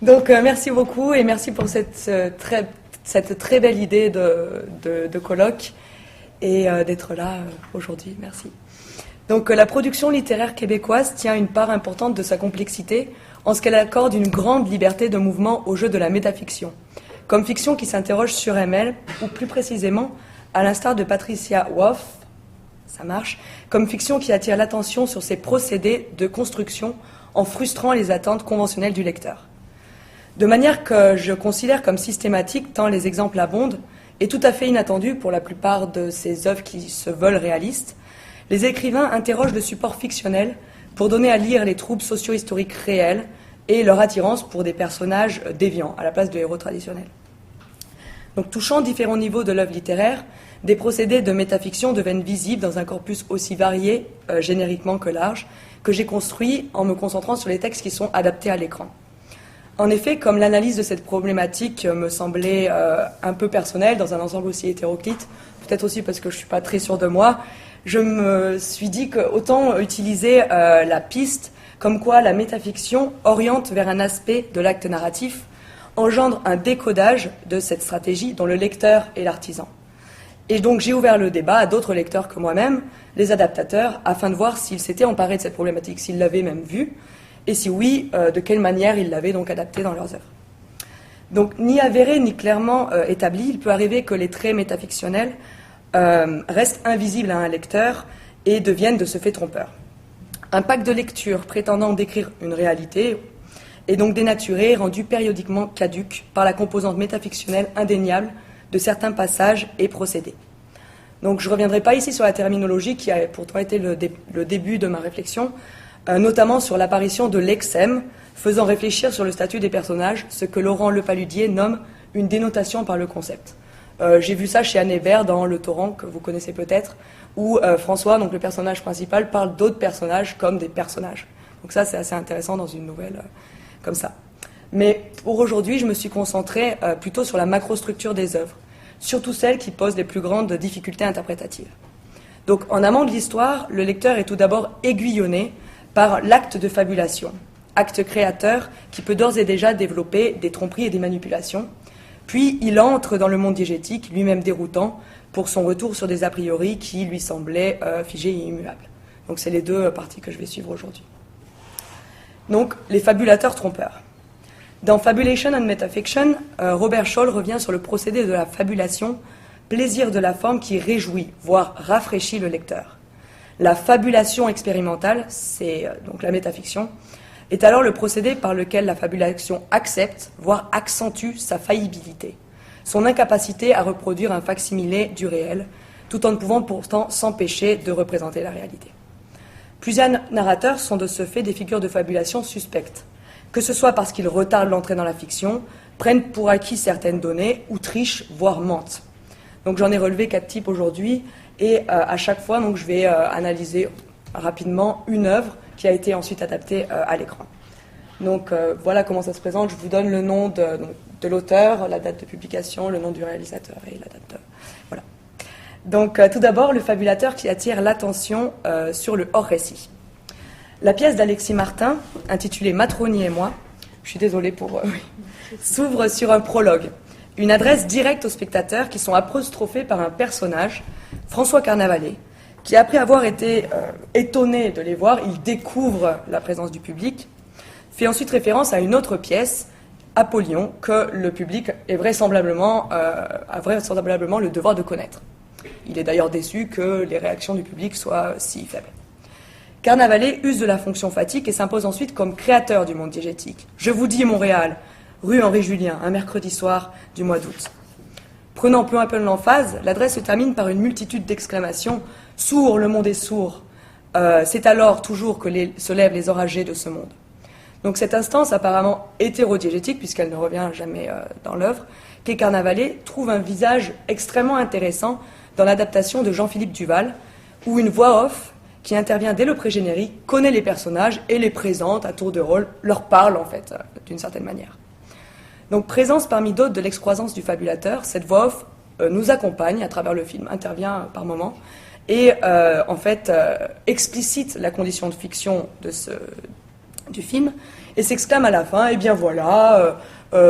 Donc merci beaucoup et merci pour cette très belle idée de colloque et d'être là aujourd'hui. Merci. Donc la production littéraire québécoise tient une part importante de sa complexité en ce qu'elle accorde une grande liberté de mouvement au jeu de la métafiction, comme fiction qui s'interroge sur elle, ou plus précisément, à l'instar de Patricia Woff, ça marche, comme fiction qui attire l'attention sur ses procédés de construction en frustrant les attentes conventionnelles du lecteur. De manière que je considère comme systématique, tant les exemples abondent, et tout à fait inattendus pour la plupart de ces œuvres qui se veulent réalistes, les écrivains interrogent le support fictionnel pour donner à lire les troubles socio-historiques réels et leur attirance pour des personnages déviants, à la place de héros traditionnels. Donc, touchant différents niveaux de l'œuvre littéraire, des procédés de métafiction deviennent visibles dans un corpus aussi varié, génériquement que large, que j'ai construit en me concentrant sur les textes qui sont adaptés à l'écran. En effet, comme l'analyse de cette problématique me semblait un peu personnelle dans un ensemble aussi hétéroclite, peut-être aussi parce que je ne suis pas très sûre de moi, je me suis dit qu'autant utiliser la piste comme quoi la métafiction oriente vers un aspect de l'acte narratif, engendre un décodage de cette stratégie dont le lecteur est l'artisan. Et donc j'ai ouvert le débat à d'autres lecteurs que moi-même, les adaptateurs, afin de voir s'ils s'étaient emparés de cette problématique, s'ils l'avaient même vue, et si oui, de quelle manière ils l'avaient donc adaptée dans leurs œuvres. Donc ni avéré ni clairement établi, il peut arriver que les traits métafictionnels restent invisibles à un lecteur et deviennent de ce fait trompeurs. Un pack de lecture prétendant décrire une réalité est donc dénaturé, rendu périodiquement caduc par la composante métafictionnelle indéniable de certains passages et procédés. Donc je ne reviendrai pas ici sur la terminologie qui a pourtant été le début de ma réflexion, notamment sur l'apparition de lexème, faisant réfléchir sur le statut des personnages, ce que Laurent Lepaludier nomme une dénotation par le concept. J'ai vu ça chez Anne Hébert dans Le Torrent, que vous connaissez peut-être, où François, donc le personnage principal, parle d'autres personnages comme des personnages. Donc ça, c'est assez intéressant dans une nouvelle comme ça. Mais pour aujourd'hui, je me suis concentrée plutôt sur la macrostructure des œuvres, surtout celles qui posent les plus grandes difficultés interprétatives. Donc en amont de l'histoire, le lecteur est tout d'abord aiguillonné par l'acte de fabulation, acte créateur qui peut d'ores et déjà développer des tromperies et des manipulations. Puis il entre dans le monde diégétique, lui-même déroutant, pour son retour sur des a priori qui lui semblaient figés et immuables. Donc c'est les deux parties que je vais suivre aujourd'hui. Donc les fabulateurs trompeurs. Dans Fabulation and Metafiction, Robert Scholl revient sur le procédé de la fabulation, plaisir de la forme qui réjouit, voire rafraîchit le lecteur. La fabulation expérimentale, c'est donc la métafiction, est alors le procédé par lequel la fabulation accepte, voire accentue sa faillibilité, son incapacité à reproduire un facsimilé du réel, tout en ne pouvant pourtant s'empêcher de représenter la réalité. Plusieurs narrateurs sont de ce fait des figures de fabulation suspectes, que ce soit parce qu'ils retardent l'entrée dans la fiction, prennent pour acquis certaines données, ou trichent, voire mentent. Donc j'en ai relevé 4 types aujourd'hui, et à chaque fois, donc, je vais analyser rapidement une œuvre qui a été ensuite adaptée à l'écran. Donc voilà comment ça se présente. Je vous donne le nom de l'auteur, la date de publication, le nom du réalisateur et la date de... Voilà. Donc tout d'abord, le fabulateur qui attire l'attention sur le hors-récit. La pièce d'Alexis Martin, intitulée Matroni et moi, je suis désolée pour... s'ouvre sur un prologue, une adresse directe aux spectateurs qui sont apostrophés par un personnage, François Carnavalet, qui, après avoir été étonné de les voir, il découvre la présence du public, fait ensuite référence à une autre pièce, Apollyon, que le public a vraisemblablement le devoir de connaître. Il est d'ailleurs déçu que les réactions du public soient si faibles. Carnavalet use de la fonction fatigue et s'impose ensuite comme créateur du monde diégétique. Je vous dis Montréal, rue Henri-Julien, un mercredi soir du mois d'août. Prenant peu à peu l'emphase, l'adresse se termine par une multitude d'exclamations. « Sourd, le monde est sourd !» C'est alors toujours que se lèvent les enragés de ce monde. Donc cette instance apparemment hétérodiégétique, puisqu'elle ne revient jamais dans l'œuvre, qu'est Carnavalet, trouve un visage extrêmement intéressant dans l'adaptation de Jean-Philippe Duval, où une voix off, qui intervient dès le pré-générique, connaît les personnages et les présente à tour de rôle, leur parle en fait, d'une certaine manière. Donc présence parmi d'autres de l'excroissance du fabulateur, cette voix off nous accompagne à travers le film, intervient par moments, et en fait explicite la condition de fiction du film, et s'exclame à la fin, eh bien voilà,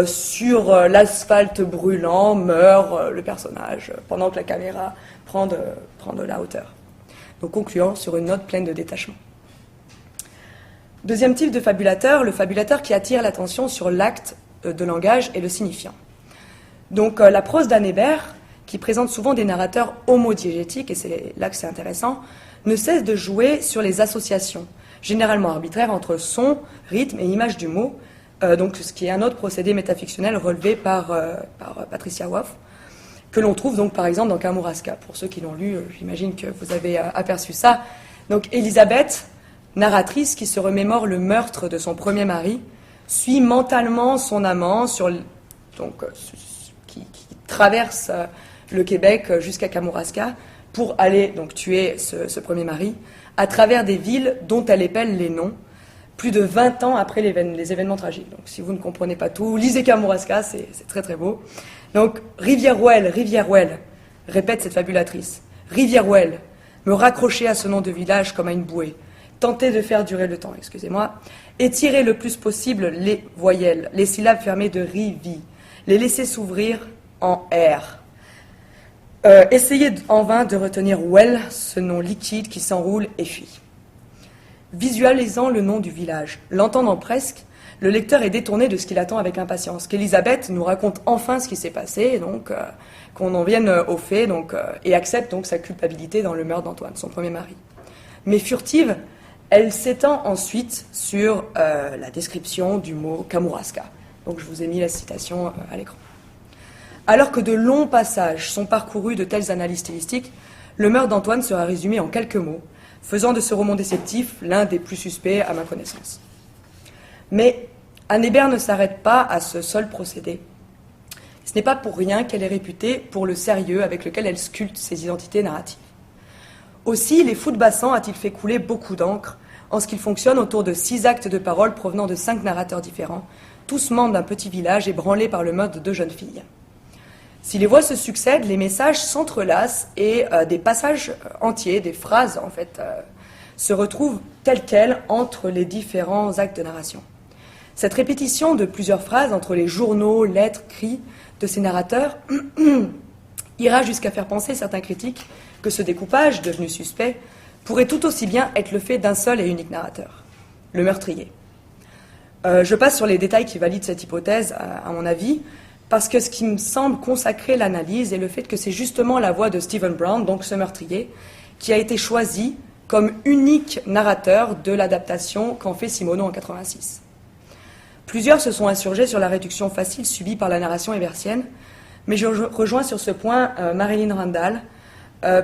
sur l'asphalte brûlant meurt le personnage, pendant que la caméra prend de la hauteur. Donc concluant sur une note pleine de détachement. Deuxième type de fabulateur, le fabulateur qui attire l'attention sur l'acte de langage et le signifiant. Donc la prose d'Anne Hébert, qui présente souvent des narrateurs homodiégétiques, et c'est là que c'est intéressant, ne cesse de jouer sur les associations, généralement arbitraires, entre son, rythme et image du mot, donc ce qui est un autre procédé métafictionnel relevé par Patricia Woff, que l'on trouve donc par exemple dans Kamouraska. Pour ceux qui l'ont lu, j'imagine que vous avez aperçu ça. Donc Elisabeth, narratrice qui se remémore le meurtre de son premier mari, suit mentalement son amant qui traverse le Québec jusqu'à Kamouraska pour aller donc tuer ce premier mari à travers des villes dont elle épelle les noms, plus de 20 ans après les événements tragiques. Donc si vous ne comprenez pas tout, lisez Kamouraska, c'est très très beau. Donc Rivière-Ouelle, Rivière-Ouelle, répète cette fabulatrice. Rivière-Ouelle, me raccrocher à ce nom de village comme à une bouée, tenter de faire durer le temps, excusez-moi, étirer le plus possible les voyelles, les syllabes fermées de rivi, les laisser s'ouvrir en R. Essayez en vain de retenir well, ce nom liquide qui s'enroule et fuit. Visualisant le nom du village, l'entendant presque, le lecteur est détourné de ce qu'il attend avec impatience. Qu'Elisabeth nous raconte enfin ce qui s'est passé, et donc qu'on en vienne aux faits, et accepte donc sa culpabilité dans le meurtre d'Antoine, son premier mari. Mais furtive, elle s'étend ensuite sur la description du mot Kamouraska. Donc je vous ai mis la citation à l'écran. Alors que de longs passages sont parcourus de telles analyses stylistiques, le meurtre d'Antoine sera résumé en quelques mots, faisant de ce roman déceptif l'un des plus suspects à ma connaissance. Mais Anne Hébert ne s'arrête pas à ce seul procédé. Ce n'est pas pour rien qu'elle est réputée pour le sérieux avec lequel elle sculpte ses identités narratives. Aussi, Les Fous de Bassan a-t-il fait couler beaucoup d'encre, en ce qu'il fonctionne autour de 6 actes de parole provenant de 5 narrateurs différents, tous membres d'un petit village ébranlé par le meurtre de 2 jeunes filles. Si les voix se succèdent, les messages s'entrelacent et des passages entiers, des phrases en fait, se retrouvent telles quelles entre les différents actes de narration. Cette répétition de plusieurs phrases entre les journaux, lettres, cris de ces narrateurs ira jusqu'à faire penser certains critiques que ce découpage, devenu suspect, pourrait tout aussi bien être le fait d'un seul et unique narrateur, le meurtrier. Je passe sur les détails qui valident cette hypothèse, à mon avis, parce que ce qui me semble consacrer l'analyse est le fait que c'est justement la voix de Stephen Brown, donc ce meurtrier, qui a été choisi comme unique narrateur de l'adaptation qu'en fait Simoneau en 1986. Plusieurs se sont insurgés sur la réduction facile subie par la narration hébertienne, mais je rejoins sur ce point Marilyn Randall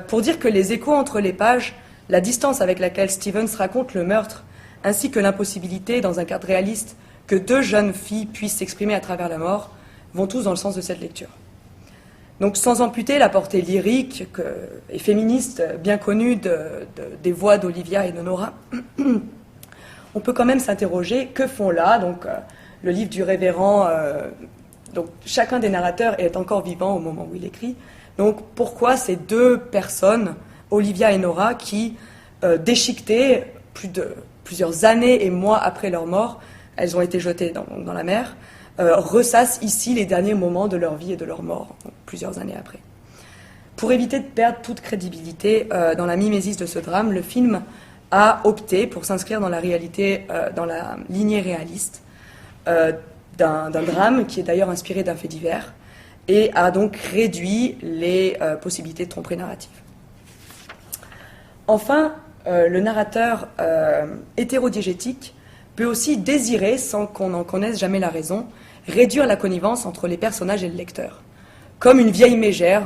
pour dire que les échos entre les pages, la distance avec laquelle Stevens raconte le meurtre, ainsi que l'impossibilité, dans un cadre réaliste, que 2 jeunes filles puissent s'exprimer à travers la mort, vont tous dans le sens de cette lecture. Donc sans amputer la portée lyrique et féministe bien connue des voix d'Olivia et de Nora, on peut quand même s'interroger que font là le livre du révérend. Donc chacun des narrateurs est encore vivant au moment où il écrit. Donc pourquoi ces 2 personnes, Olivia et Nora, qui déchiquetées plusieurs années et mois après leur mort, elles ont été jetées dans la mer, ressassent ici les derniers moments de leur vie et de leur mort, plusieurs années après. Pour éviter de perdre toute crédibilité dans la mimésis de ce drame, le film a opté pour s'inscrire dans la réalité, dans la lignée réaliste d'un drame qui est d'ailleurs inspiré d'un fait divers et a donc réduit les possibilités de tromperie narrative. Enfin, le narrateur hétérodiégétique peut aussi désirer, sans qu'on n'en connaisse jamais la raison, réduire la connivence entre les personnages et le lecteur, comme une vieille mégère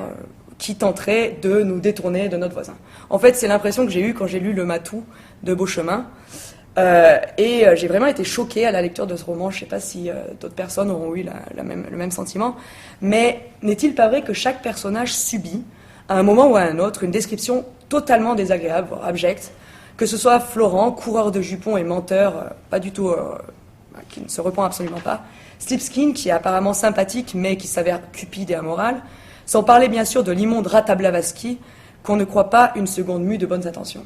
qui tenterait de nous détourner de notre voisin. En fait, c'est l'impression que j'ai eue quand j'ai lu Le Matou de Beauchemin, et j'ai vraiment été choquée à la lecture de ce roman. Je ne sais pas si d'autres personnes auront eu le même sentiment, mais n'est-il pas vrai que chaque personnage subit, à un moment ou à un autre, une description totalement désagréable, voire abjecte, que ce soit Florent, coureur de jupons et menteur, pas du tout, qui ne se repent absolument pas, Slipskin, qui est apparemment sympathique, mais qui s'avère cupide et amoral, sans parler bien sûr de l'immonde Rata Blavatsky, qu'on ne croit pas une seconde mue de bonnes intentions.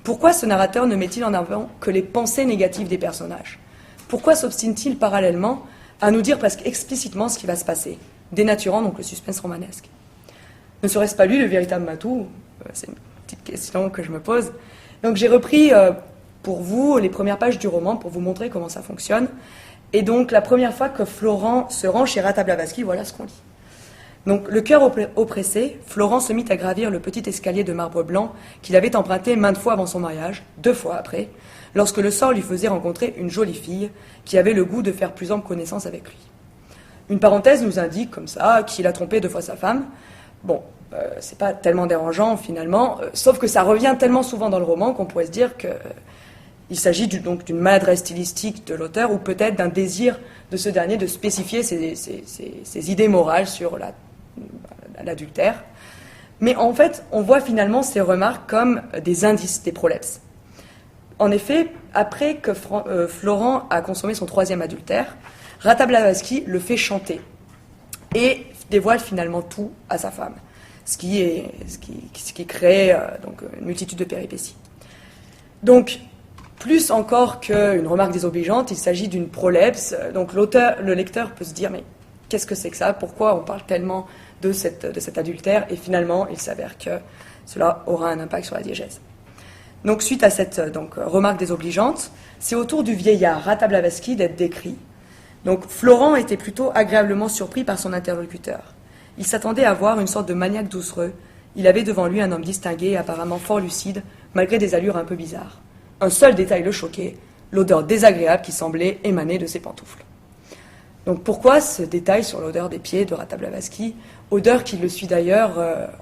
Pourquoi ce narrateur ne met-il en avant que les pensées négatives des personnages? Pourquoi s'obstine-t-il parallèlement à nous dire presque explicitement ce qui va se passer, dénaturant donc le suspense romanesque? Ne serait-ce pas lui le véritable Matou? C'est une petite question que je me pose. Donc j'ai repris pour vous les premières pages du roman pour vous montrer comment ça fonctionne. Et donc la première fois que Florent se rend chez Rata Blavatsky, voilà ce qu'on lit. Donc le cœur oppressé, Florent se mit à gravir le petit escalier de marbre blanc qu'il avait emprunté maintes fois avant son mariage, 2 fois après, lorsque le sort lui faisait rencontrer une jolie fille qui avait le goût de faire plus ample connaissance avec lui. Une parenthèse nous indique comme ça qu'il a trompé 2 fois sa femme. Bon, c'est pas tellement dérangeant finalement, sauf que ça revient tellement souvent dans le roman qu'on pourrait se dire qu'il s'agit donc d'une maladresse stylistique de l'auteur ou peut-être d'un désir de ce dernier de spécifier ses idées morales sur l'adultère. Mais en fait, on voit finalement ces remarques comme des indices, des prolepses. En effet, après que Florent a consommé son 3e adultère, Rata Blavatsky le fait chanter et dévoile finalement tout à sa femme, ce qui crée donc une multitude de péripéties. Donc, plus encore qu'une remarque désobligeante, il s'agit d'une prolepse. Donc le lecteur peut se dire, mais qu'est-ce que c'est que ça? Pourquoi on parle tellement de cet adultère? Et finalement, il s'avère que cela aura un impact sur la diégèse. Donc suite à cette remarque désobligeante, c'est au tour du vieillard Rata Blavatsky d'être décrit. Donc Florent était plutôt agréablement surpris par son interlocuteur. Il s'attendait à voir une sorte de maniaque doucereux. Il avait devant lui un homme distingué et apparemment fort lucide, malgré des allures un peu bizarres. Un seul détail le choquait, l'odeur désagréable qui semblait émaner de ses pantoufles. Donc pourquoi ce détail sur l'odeur des pieds de Rata Blavatsky, odeur qui le suit d'ailleurs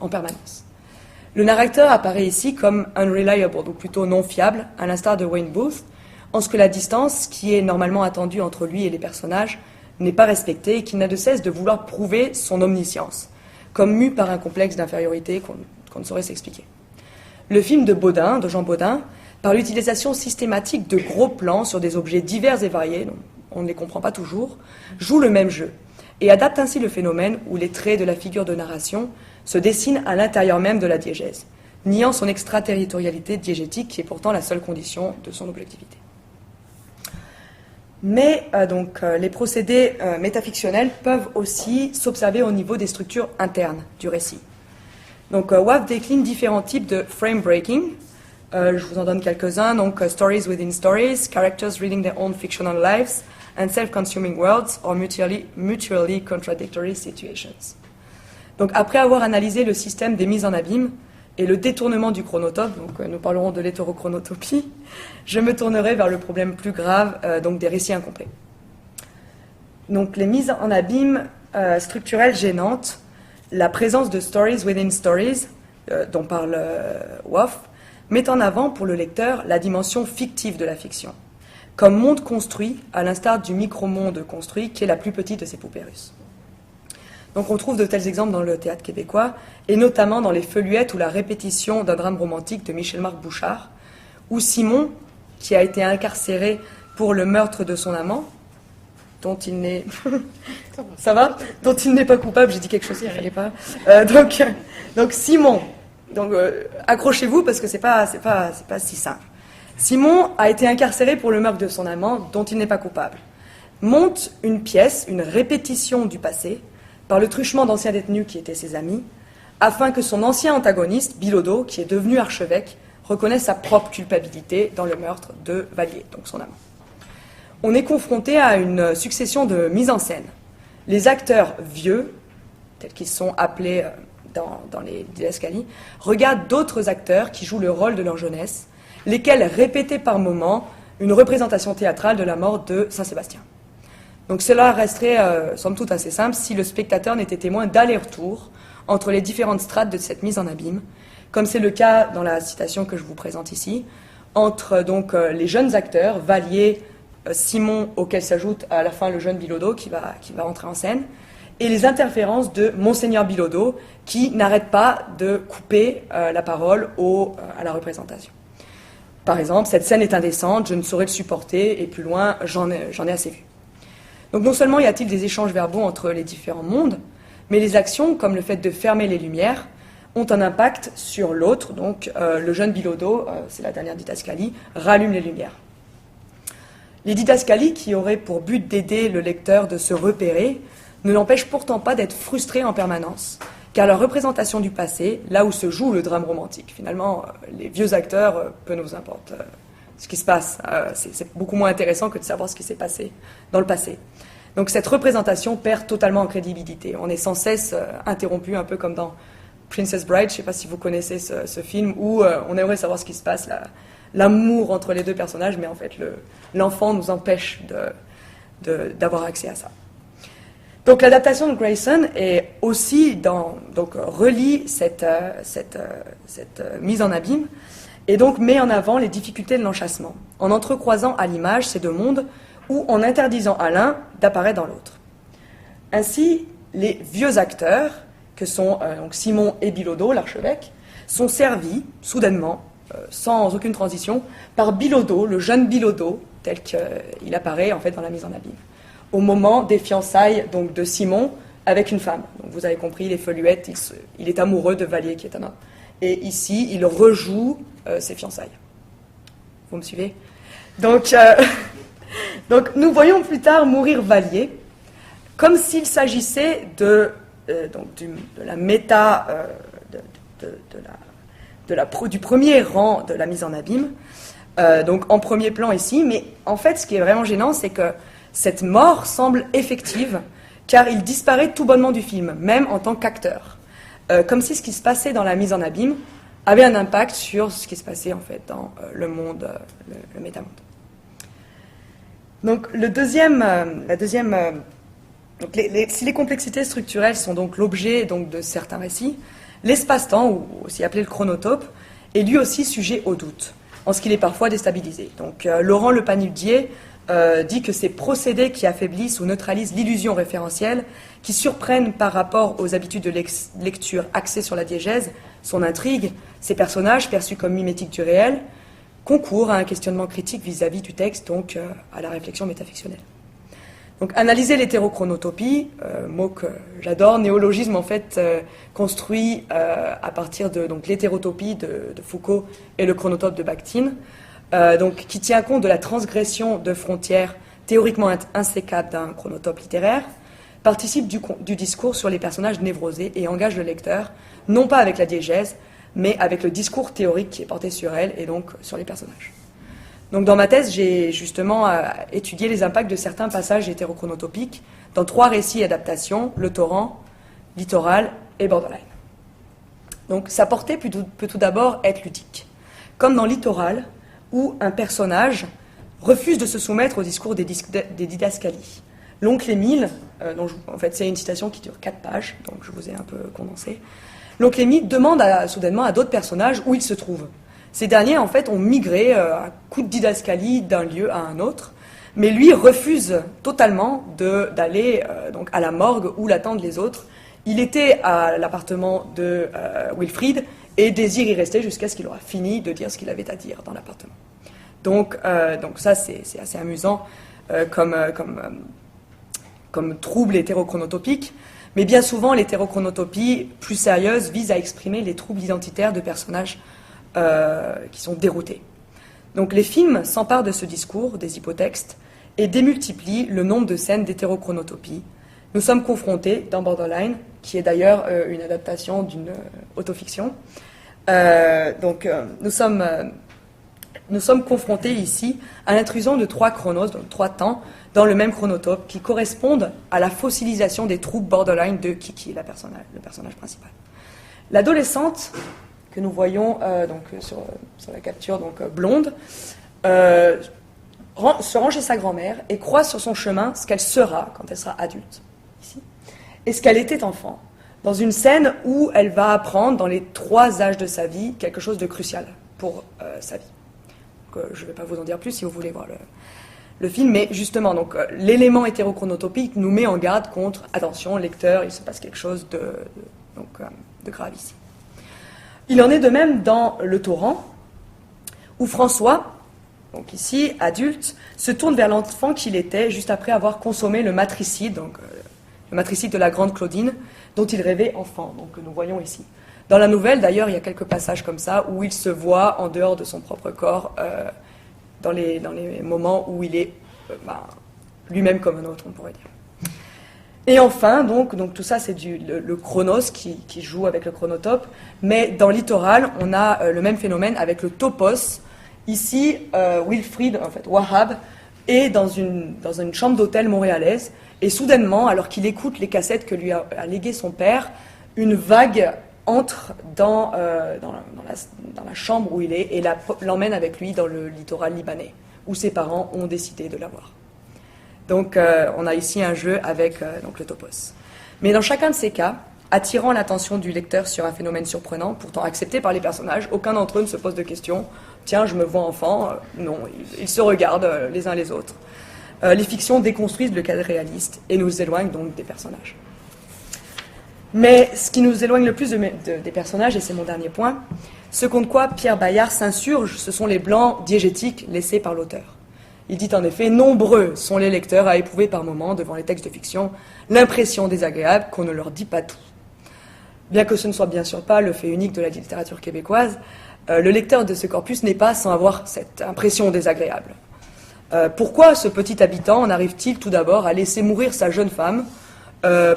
en permanence? Le narrateur apparaît ici comme unreliable, donc plutôt non fiable, à l'instar de Wayne Booth, en ce que la distance qui est normalement attendue entre lui et les personnages n'est pas respectée et qu'il n'a de cesse de vouloir prouver son omniscience, comme mu par un complexe d'infériorité qu'on ne saurait s'expliquer. Le film de Jean Baudin, par l'utilisation systématique de gros plans sur des objets divers et variés, dont on ne les comprend pas toujours, joue le même jeu et adapte ainsi le phénomène où les traits de la figure de narration se dessinent à l'intérieur même de la diégèse, niant son extraterritorialité diégétique qui est pourtant la seule condition de son objectivité. Mais les procédés métafictionnels peuvent aussi s'observer au niveau des structures internes du récit. Donc Wavre décline différents types de frame breaking. Je vous en donne quelques-uns. Donc stories within stories, characters reading their own fictional lives, and self-consuming worlds or mutually contradictory situations. Donc après avoir analysé le système des mises en abîme et le détournement du chronotope, donc nous parlerons de l'hétérochronotopie, je me tournerai vers le problème plus grave donc des récits incomplets. Donc les mises en abîme structurelles gênantes, la présence de stories within stories, dont parle Wavre, met en avant pour le lecteur la dimension fictive de la fiction, comme monde construit, à l'instar du micro-monde construit, qui est la plus petite de ces poupées russes. Donc on trouve de tels exemples dans le théâtre québécois, et notamment dans les feuillettes ou la répétition d'un drame romantique de Michel-Marc Bouchard, où Simon, qui a été incarcéré pour le meurtre de son amant, dont il n'est... Ça va? Dont il n'est pas coupable, j'ai dit quelque chose qu'il ne fallait pas. Donc Simon, accrochez-vous parce que c'est pas si simple. Simon a été incarcéré pour le meurtre de son amant, dont il n'est pas coupable. Monte une pièce, une répétition du passé, par le truchement d'anciens détenus qui étaient ses amis, afin que son ancien antagoniste, Bilodeau, qui est devenu archevêque, reconnaisse sa propre culpabilité dans le meurtre de Vallier, donc son amant. On est confronté à une succession de mises en scène. Les acteurs vieux, tels qu'ils sont appelés dans les didascalies, regardent d'autres acteurs qui jouent le rôle de leur jeunesse, lesquels répétaient par moments une représentation théâtrale de la mort de Saint-Sébastien. Donc cela resterait, somme toute, assez simple si le spectateur n'était témoin d'aller-retour entre les différentes strates de cette mise en abîme, comme c'est le cas dans la citation que je vous présente ici, entre les jeunes acteurs, Vallier, Simon, auquel s'ajoute à la fin le jeune Bilodeau qui va entrer en scène, et les interférences de Monseigneur Bilodeau qui n'arrête pas de couper la parole à la représentation. Par exemple, cette scène est indécente, je ne saurais le supporter, et plus loin, j'en ai assez vu. Donc non seulement y a-t-il des échanges verbaux entre les différents mondes, mais les actions, comme le fait de fermer les lumières, ont un impact sur l'autre. Donc le jeune Bilodeau, c'est la dernière didascalie, rallume les lumières. Les didascalies qui auraient pour but d'aider le lecteur de se repérer ne l'empêchent pourtant pas d'être frustré en permanence, car leur représentation du passé, là où se joue le drame romantique, finalement, les vieux acteurs, peu nous importe ce qui se passe. C'est beaucoup moins intéressant que de savoir ce qui s'est passé dans le passé. Donc cette représentation perd totalement en crédibilité. On est sans cesse interrompu, un peu comme dans Princess Bride, je ne sais pas si vous connaissez ce film, où on aimerait savoir ce qui se passe, l'amour entre les deux personnages, mais en fait l'enfant nous empêche d'avoir accès à ça. Donc l'adaptation de Grayson est aussi relie cette mise en abîme et donc met en avant les difficultés de l'enchâssement, en entrecroisant à l'image ces deux mondes ou en interdisant à l'un d'apparaître dans l'autre. Ainsi, les vieux acteurs, que sont donc Simon et Bilodeau, l'archevêque, sont servis, soudainement, sans aucune transition, par Bilodeau, le jeune Bilodeau, tel qu'il apparaît en fait dans la mise en abîme, au moment des fiançailles donc, de Simon avec une femme. Donc, vous avez compris, les Feluettes, il est amoureux de Valier, qui est un homme. Et ici, il rejoue ses fiançailles. Vous me suivez ? Donc, nous voyons plus tard mourir Valier, comme s'il s'agissait de la méta, du premier rang de la mise en abîme, donc en premier plan ici, mais en fait, ce qui est vraiment gênant, c'est que cette mort semble effective, car il disparaît tout bonnement du film, même en tant qu'acteur. Comme si ce qui se passait dans la mise en abîme avait un impact sur ce qui se passait en fait dans le monde, le métamonde. Donc si les complexités structurelles sont donc l'objet donc, de certains récits, l'espace-temps, ou aussi appelé le chronotope, est lui aussi sujet au doute, en ce qu'il est parfois déstabilisé. Donc Laurent Le Panudier dit que ces procédés qui affaiblissent ou neutralisent l'illusion référentielle, qui surprennent par rapport aux habitudes de lecture axées sur la diégèse, son intrigue, ses personnages perçus comme mimétiques du réel, concourent à un questionnement critique vis-à-vis du texte, donc à la réflexion métafictionnelle. Donc analyser l'hétérochronotopie, mot que j'adore, néologisme en fait construit à partir de donc, l'hétérotopie de Foucault et le chronotope de Bakhtin, donc, qui tient compte de la transgression de frontières théoriquement insécables d'un chronotope littéraire, participe du discours sur les personnages névrosés et engage le lecteur, non pas avec la diégèse, mais avec le discours théorique qui est porté sur elle et donc sur les personnages. Donc dans ma thèse, j'ai justement étudié les impacts de certains passages hétérochronotopiques dans 3 récits et adaptations, Le Torrent, Littoral et Borderline. Donc sa portée peut tout d'abord être ludique. Comme dans Littoral, où un personnage refuse de se soumettre au discours des didascalies. L'oncle Émile, en fait c'est une citation qui dure 4 pages, donc je vous ai un peu condensé. L'oncle Émile demande soudainement à d'autres personnages où ils se trouvent. Ces derniers, en fait, ont migré à coup de didascalie d'un lieu à un autre, mais lui refuse totalement d'aller donc à la morgue où l'attendent les autres. Il était à l'appartement de Wilfried et désire y rester jusqu'à ce qu'il aura fini de dire ce qu'il avait à dire dans l'appartement. Donc ça, c'est assez amusant comme trouble hétérochronotopique, mais bien souvent, l'hétérochronotopie plus sérieuse vise à exprimer les troubles identitaires de personnages qui sont déroutés. Donc les films s'emparent de ce discours, des hypotextes, et démultiplient le nombre de scènes d'hétérochronotopie. Nous sommes confrontés, dans Borderline, qui est d'ailleurs une adaptation d'une autofiction, nous sommes confrontés ici à l'intrusion de 3 chronos, donc 3 temps, dans le même chronotope, qui correspondent à la fossilisation des troubles borderline de Kiki, le personnage principal. L'adolescente que nous voyons sur la capture, blonde, se rend chez sa grand-mère et croit sur son chemin ce qu'elle sera quand elle sera adulte, ici, et ce qu'elle était enfant, dans une scène où elle va apprendre, dans les 3 âges de sa vie, quelque chose de crucial pour sa vie. Donc, je ne vais pas vous en dire plus si vous voulez voir le film, mais justement, l'élément hétérochronotopique nous met en garde contre, attention, lecteur, il se passe quelque chose de grave ici. Il en est de même dans Le Torrent, où François, donc ici, adulte, se tourne vers l'enfant qu'il était juste après avoir consommé le matricide, le matricide de la grande Claudine, dont il rêvait enfant, que nous voyons ici. Dans la nouvelle, d'ailleurs, il y a quelques passages comme ça où il se voit en dehors de son propre corps, dans les moments où il est lui-même comme un autre, on pourrait dire. Et enfin, donc tout ça, c'est le chronos qui joue avec le chronotope, mais dans Littoral, on a le même phénomène avec le topos. Ici, Wilfried, en fait, Wahab, est dans une chambre d'hôtel montréalaise, et soudainement, alors qu'il écoute les cassettes que lui a léguées son père, une vague entre dans la chambre où il est et l'emmène avec lui dans le littoral libanais, où ses parents ont décidé de l'avoir. Donc on a ici un jeu avec le topos. Mais dans chacun de ces cas, attirant l'attention du lecteur sur un phénomène surprenant, pourtant accepté par les personnages, aucun d'entre eux ne se pose de questions. Tiens, je me vois enfant. Non, ils se regardent les uns les autres. Les fictions déconstruisent le cadre réaliste et nous éloignent donc des personnages. Mais ce qui nous éloigne le plus des personnages, et c'est mon dernier point, ce contre quoi Pierre Bayard s'insurge, ce sont les blancs diégétiques laissés par l'auteur. Il dit en effet « Nombreux sont les lecteurs à éprouver par moments, devant les textes de fiction, l'impression désagréable qu'on ne leur dit pas tout. » Bien que ce ne soit bien sûr pas le fait unique de la littérature québécoise, le lecteur de ce corpus n'est pas sans avoir cette impression désagréable. Pourquoi ce petit habitant en arrive-t-il tout d'abord à laisser mourir sa jeune femme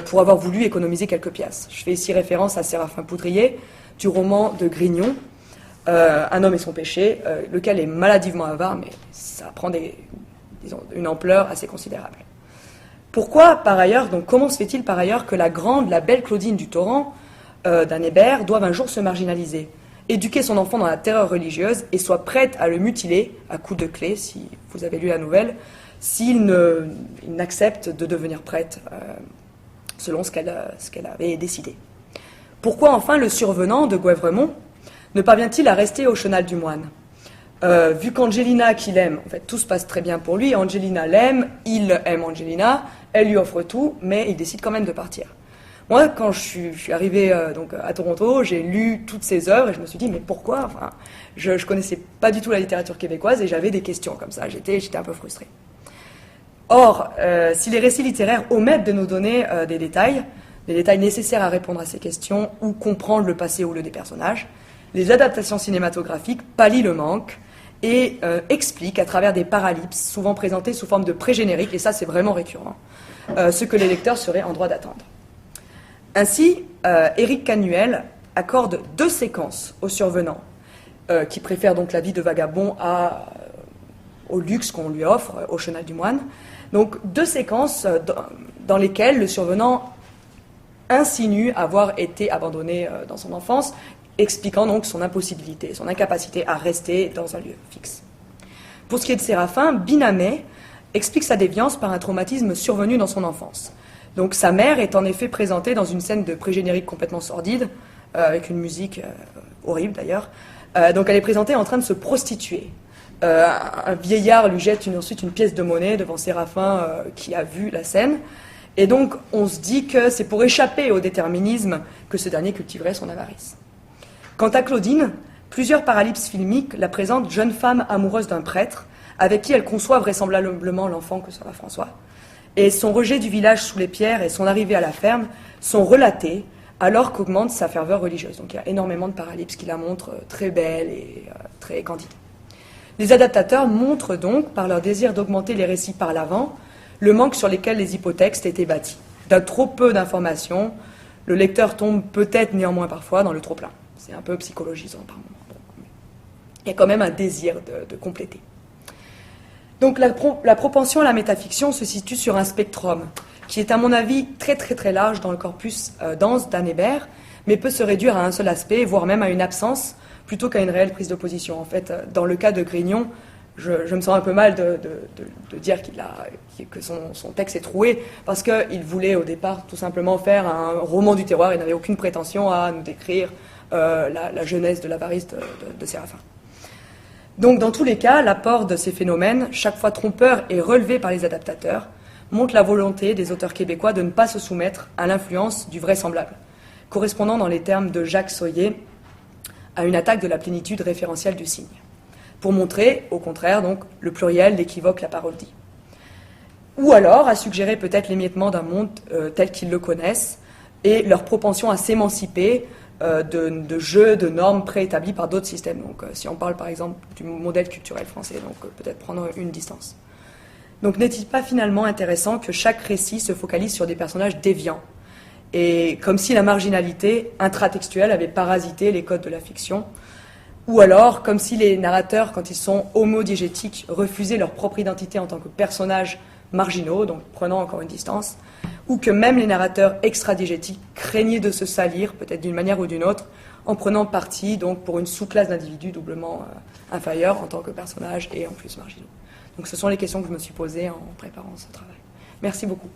pour avoir voulu économiser quelques piastres? Je fais ici référence à Séraphin Poudrier, du roman de Grignon, Un homme et son péché, lequel est maladivement avare, mais ça prend une ampleur assez considérable. Pourquoi, par ailleurs, donc comment se fait-il par ailleurs que la belle Claudine du Torrent d'un Hébert doive un jour se marginaliser, éduquer son enfant dans la terreur religieuse et soit prête à le mutiler à coups de clé, si vous avez lu la nouvelle, s'il n'accepte de devenir prêtre selon ce qu'elle avait décidé. Pourquoi enfin le survenant de Gouèvremont ne parvient-il à rester au chenal du moine? Vu qu'Angelina qu'il aime, en fait tout se passe très bien pour lui, Angelina l'aime, il aime Angelina, elle lui offre tout, mais il décide quand même de partir. Moi, quand je suis arrivée à Toronto, j'ai lu toutes ces œuvres et je me suis dit, mais pourquoi? Enfin, je ne connaissais pas du tout la littérature québécoise et j'avais des questions comme ça, j'étais un peu frustrée. Or, si les récits littéraires omettent de nous donner des détails nécessaires à répondre à ces questions ou comprendre le passé ou le des personnages, les adaptations cinématographiques pallient le manque et expliquent à travers des paralypses, souvent présentés sous forme de pré-générique, et ça c'est vraiment récurrent, ce que les lecteurs seraient en droit d'attendre. Ainsi, Éric Canuel accorde 2 séquences aux survenants, qui préfèrent donc la vie de vagabond au luxe qu'on lui offre au chenal du moine. Donc 2 séquences dans lesquelles le survenant insinue avoir été abandonné dans son enfance, expliquant donc son impossibilité, son incapacité à rester dans un lieu fixe. Pour ce qui est de Séraphin, Binamé explique sa déviance par un traumatisme survenu dans son enfance. Donc sa mère est en effet présentée dans une scène de pré-générique complètement sordide, avec une musique horrible d'ailleurs. Donc elle est présentée en train de se prostituer. Un vieillard lui jette ensuite une pièce de monnaie devant Séraphin qui a vu la scène. Et donc on se dit que c'est pour échapper au déterminisme que ce dernier cultiverait son avarice. Quant à Claudine, plusieurs paralypses filmiques la présentent jeune femme amoureuse d'un prêtre, avec qui elle conçoit vraisemblablement l'enfant que sera François. Et son rejet du village sous les pierres et son arrivée à la ferme sont relatés alors qu'augmente sa ferveur religieuse. Donc il y a énormément de paralypses qui la montrent très belle et très candide. Les adaptateurs montrent donc, par leur désir d'augmenter les récits par l'avant, le manque sur lequel les hypotextes étaient bâtis. D'un trop peu d'informations, le lecteur tombe peut-être néanmoins parfois dans le trop-plein. C'est un peu psychologisant par moment. Il y a quand même un désir de compléter. Donc la propension à la métafiction se situe sur un spectrum qui est à mon avis très très très large dans le corpus dense d'Anne Hébert, mais peut se réduire à un seul aspect, voire même à une absence, plutôt qu'à une réelle prise de position. En fait, dans le cas de Grignon, je me sens un peu mal de dire que son texte est troué, parce qu'il voulait au départ tout simplement faire un roman du terroir, il n'avait aucune prétention à nous décrire la jeunesse de l'avarice de Séraphin. Donc dans tous les cas, l'apport de ces phénomènes, chaque fois trompeurs et relevés par les adaptateurs, montre la volonté des auteurs québécois de ne pas se soumettre à l'influence du vraisemblable, correspondant dans les termes de Jacques Soyer à une attaque de la plénitude référentielle du signe, pour montrer, au contraire, donc, le pluriel, l'équivoque, la parodie. Ou alors à suggérer peut-être l'émiettement d'un monde tel qu'ils le connaissent et leur propension à s'émanciper de jeux, de normes préétablies par d'autres systèmes. Donc si on parle par exemple du modèle culturel français, donc peut-être prendre une distance. Donc n'est-il pas finalement intéressant que chaque récit se focalise sur des personnages déviants, et comme si la marginalité intratextuelle avait parasité les codes de la fiction, ou alors comme si les narrateurs, quand ils sont homodigétiques, refusaient leur propre identité en tant que personnages marginaux, donc prenant encore une distance, ou que même les narrateurs extradigétiques craignaient de se salir, peut-être d'une manière ou d'une autre, en prenant parti donc pour une sous-classe d'individus doublement inférieure en tant que personnages et en plus marginaux. Donc ce sont les questions que je me suis posées en préparant ce travail. Merci beaucoup.